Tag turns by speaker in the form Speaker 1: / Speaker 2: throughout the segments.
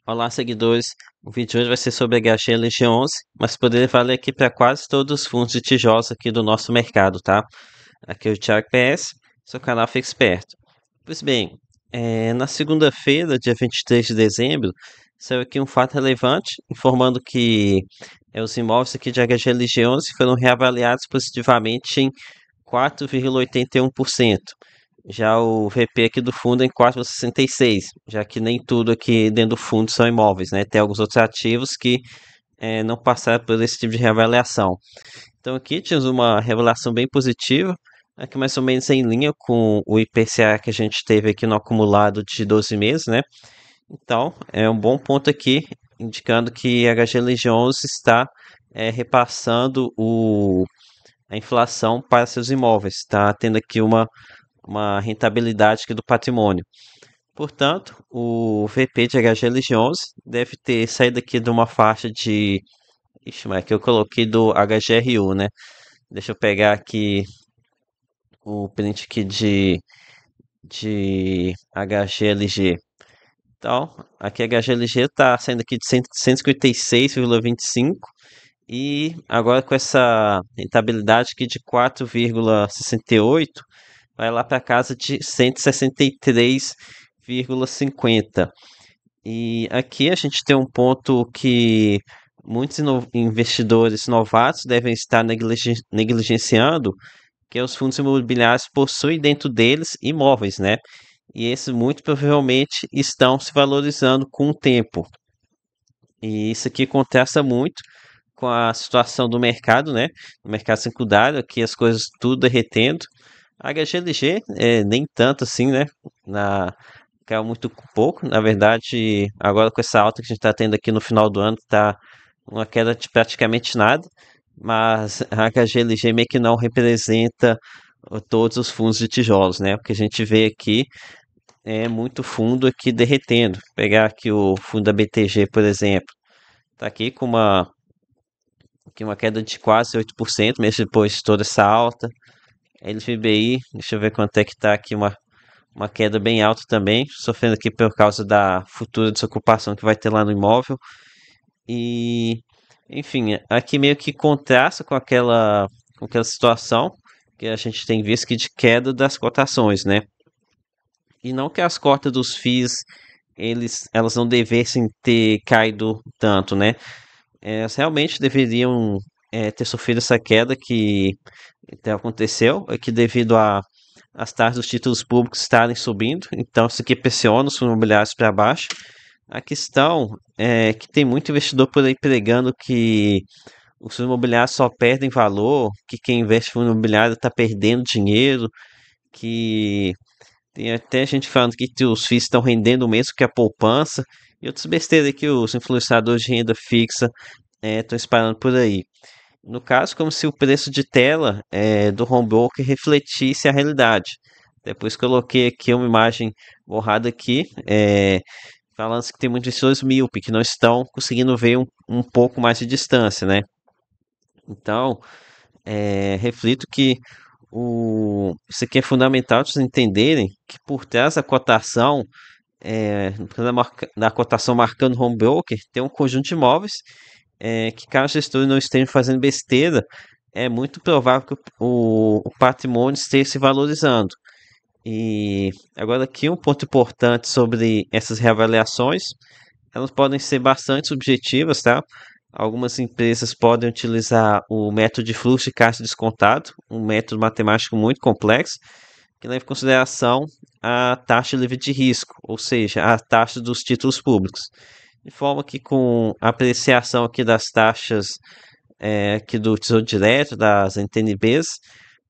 Speaker 1: Olá, seguidores. O vídeo de hoje vai ser sobre HG LG11, mas poderia valer aqui para quase todos os fundos de tijolos aqui do nosso mercado, tá? Aqui é o Thiago PS, seu canal Fica Esperto. Pois bem, na segunda-feira, dia 23 de dezembro, saiu aqui um fato relevante informando que os imóveis aqui de HG LG11 foram reavaliados positivamente em 4,81%. Já o VP aqui do fundo é em 4,66, já que nem tudo aqui dentro do fundo são imóveis, né? Tem alguns outros ativos que não passaram por esse tipo de reavaliação. Então aqui tínhamos uma revelação bem positiva, aqui mais ou menos em linha com o IPCA que a gente teve aqui no acumulado de 12 meses, né? Então é um bom ponto aqui, indicando que a HGLG11 está repassando a inflação para seus imóveis, está tendo aqui uma rentabilidade aqui do patrimônio. Portanto, o VP de HGLG11 deve ter saído aqui de uma faixa de. Ixi, mas que eu coloquei do HGRU, né? Deixa eu pegar aqui o print aqui de HGLG. Então, aqui a HGLG está saindo aqui de 156,25 e agora com essa rentabilidade aqui de 4,68 vai lá para casa de 163,50. E aqui a gente tem um ponto que muitos investidores novatos devem estar negligenciando, que é os fundos imobiliários possuem dentro deles imóveis, né? E esses muito provavelmente estão se valorizando com o tempo. E isso aqui contrasta muito com a situação do mercado, né? No mercado secundário, aqui as coisas tudo derretendo. A HGLG, nem tanto assim, né? Caiu muito pouco. Na verdade, agora com essa alta que a gente está tendo aqui no final do ano, está uma queda de praticamente nada. Mas a HGLG meio que não representa todos os fundos de tijolos, né? O que a gente vê aqui é muito fundo aqui derretendo. Pegar aqui o fundo da BTG, por exemplo, tá aqui uma queda de quase 8%, mesmo depois de toda essa alta. LVBI, deixa eu ver quanto é que tá aqui, uma queda bem alta também, sofrendo aqui por causa da futura desocupação que vai ter lá no imóvel. E, enfim, aqui meio que contrasta com aquela situação que a gente tem visto que de queda das cotações, né? E não que as cotas dos FIIs elas não devessem ter caído tanto, né? Elas realmente deveriam ter sofrido essa queda que aconteceu, é que devido a as taxas dos títulos públicos estarem subindo, então isso aqui pressiona os fundos imobiliários para baixo. A questão é que tem muito investidor por aí pregando que os fundos imobiliários só perdem valor, que quem investe em fundo imobiliário está perdendo dinheiro, que tem até gente falando que os FIIs estão rendendo o mesmo que a poupança, e outras besteiras que os influenciadores de renda fixa estão espalhando por aí. No caso, como se o preço de tela do home broker refletisse a realidade. Depois coloquei aqui uma imagem borrada aqui, falando que tem muitos investidores míope que não estão conseguindo ver um pouco mais de distância, né? Então, reflito que isso aqui é fundamental para vocês entenderem que por trás da cotação, da cotação marcando home broker, tem um conjunto de imóveis que caso o gestor não esteja fazendo besteira, é muito provável que o patrimônio esteja se valorizando. E agora aqui um ponto importante sobre essas reavaliações, elas podem ser bastante subjetivas, tá? Algumas empresas podem utilizar o método de fluxo de caixa descontado, um método matemático muito complexo, que leva em consideração a taxa livre de risco, ou seja, a taxa dos títulos públicos. De forma que com a apreciação aqui das taxas aqui do Tesouro Direto, das NTNBs,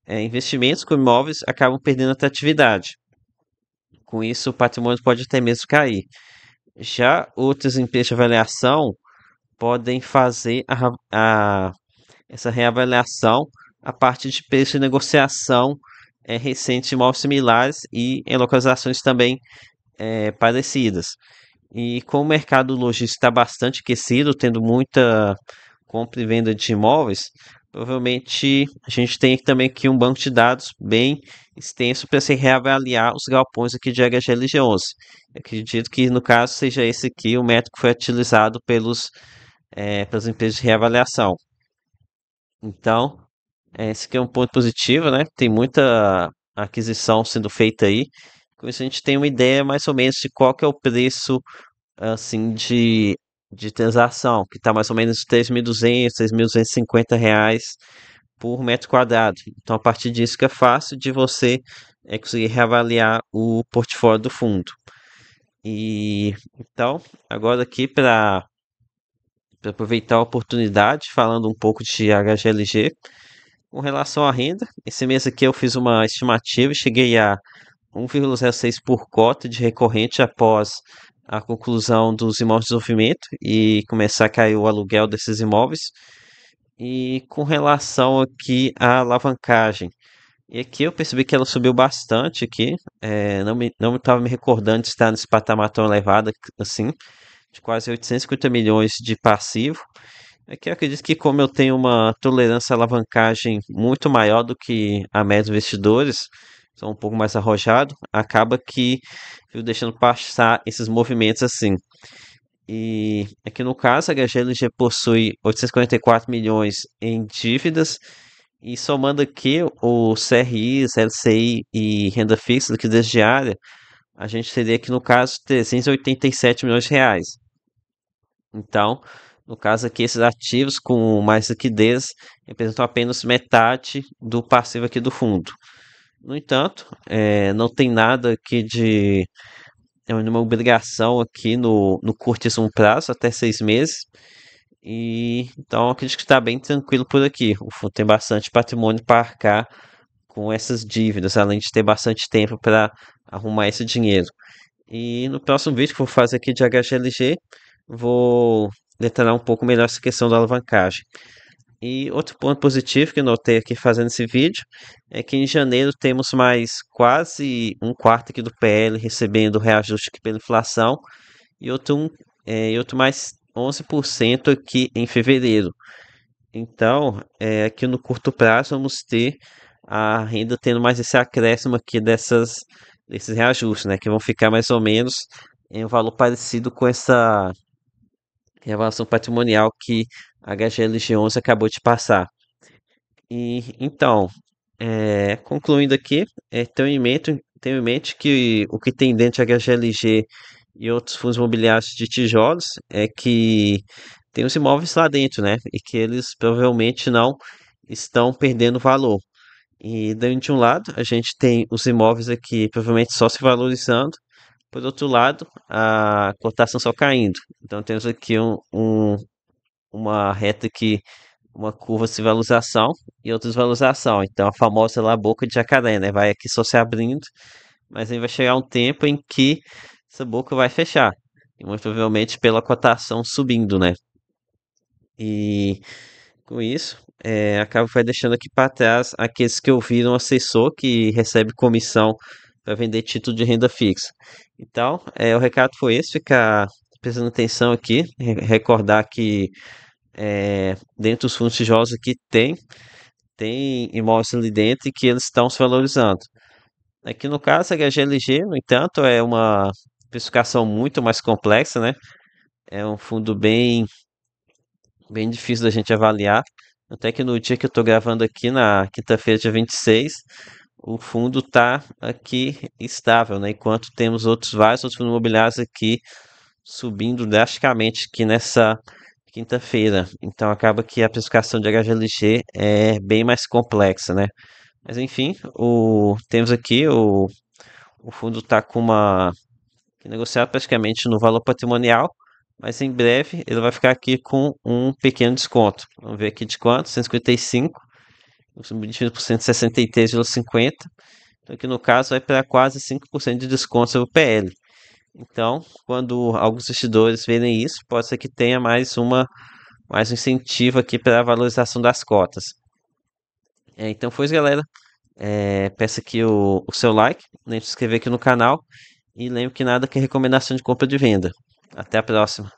Speaker 1: investimentos com imóveis acabam perdendo atratividade. Com isso, o patrimônio pode até mesmo cair. Já outras empresas de avaliação podem fazer essa reavaliação a partir de preços de negociação recentes de imóveis similares e em localizações também parecidas. E como o mercado logístico está bastante aquecido, tendo muita compra e venda de imóveis, provavelmente a gente tem também aqui um banco de dados bem extenso para se reavaliar os galpões aqui de HGLG11. Eu acredito que no caso seja esse aqui o método que foi utilizado pelas empresas de reavaliação. Então, esse aqui é um ponto positivo, né? Tem muita aquisição sendo feita aí. Com isso a gente tem uma ideia mais ou menos de qual que é o preço assim de transação, que está mais ou menos 3.200, 3.250 reais por metro quadrado. Então, a partir disso que é fácil de você conseguir reavaliar o portfólio do fundo. E então, agora aqui para aproveitar a oportunidade, falando um pouco de HGLG, com relação à renda, esse mês aqui eu fiz uma estimativa e cheguei a 1,06 por cota de recorrente após a conclusão dos imóveis de desenvolvimento e começar a cair o aluguel desses imóveis. E com relação aqui à alavancagem, e aqui eu percebi que ela subiu bastante aqui, não estava me recordando de estar nesse patamar tão elevado assim, de quase 850 milhões de passivo. Aqui eu acredito que como eu tenho uma tolerância à alavancagem muito maior do que a média dos investidores, sou um pouco mais arrojado, acaba que eu deixando passar esses movimentos assim. E aqui no caso, a HGLG possui 844 milhões em dívidas e somando aqui o CRI, LCI e renda fixa, liquidez diária, a gente teria aqui no caso 387 milhões de reais. Então, no caso aqui, esses ativos com mais liquidez representam apenas metade do passivo aqui do fundo. No entanto, não tem nada aqui de uma obrigação aqui no curtíssimo prazo, até 6 meses. E então acredito que está bem tranquilo por aqui. O fundo tem bastante patrimônio para arcar com essas dívidas, além de ter bastante tempo para arrumar esse dinheiro. E no próximo vídeo que eu vou fazer aqui de HGLG, vou detalhar um pouco melhor essa questão da alavancagem. E outro ponto positivo que eu notei aqui fazendo esse vídeo é que em janeiro temos mais quase um quarto aqui do PL recebendo reajuste aqui pela inflação e outro mais 11% aqui em fevereiro. Então, aqui no curto prazo vamos ter a renda tendo mais esse acréscimo aqui desses reajustes, né? Que vão ficar mais ou menos em um valor parecido com essa revaluação patrimonial que a HGLG11 acabou de passar. E então, concluindo aqui, tenho em mente que o que tem dentro de HGLG e outros fundos imobiliários de tijolos é que tem os imóveis lá dentro, né? E que eles provavelmente não estão perdendo valor. E dentro de um lado, a gente tem os imóveis aqui provavelmente só se valorizando, por outro lado, a cotação só caindo. Então temos aqui uma reta aqui, uma curva de valorização e outra desvalorização. Então a famosa lá boca de jacaré, né? Vai aqui só se abrindo, mas aí vai chegar um tempo em que essa boca vai fechar. E muito provavelmente pela cotação subindo, né? E com isso, acaba vai deixando aqui para trás aqueles que ouviram assessor que recebe comissão para vender título de renda fixa. Então, o recado foi esse, ficar prestando atenção aqui, recordar que dentro dos fundos tijolos aqui tem imóveis ali dentro e que eles estão se valorizando. Aqui no caso, a HGLG, no entanto, é uma precificação muito mais complexa, né? É um fundo bem difícil da gente avaliar. Até que no dia que eu estou gravando aqui, na quinta-feira, dia 26, o fundo está aqui estável, né? Enquanto temos vários outros fundos imobiliários aqui subindo drasticamente aqui nessa quinta-feira. Então acaba que a precificação de HGLG é bem mais complexa, né? Mas enfim, temos aqui o fundo está com uma negociado praticamente no valor patrimonial, mas em breve ele vai ficar aqui com um pequeno desconto. Vamos ver aqui de quanto? 155, dividido por 163,50. Então aqui no caso vai para quase 5% de desconto sobre o PL. Então, quando alguns investidores verem isso, pode ser que tenha mais um incentivo aqui para a valorização das cotas. Então foi isso, galera. Peço aqui o seu like, lembre de se inscrever aqui no canal e lembre que nada que é recomendação de compra ou de venda. Até a próxima.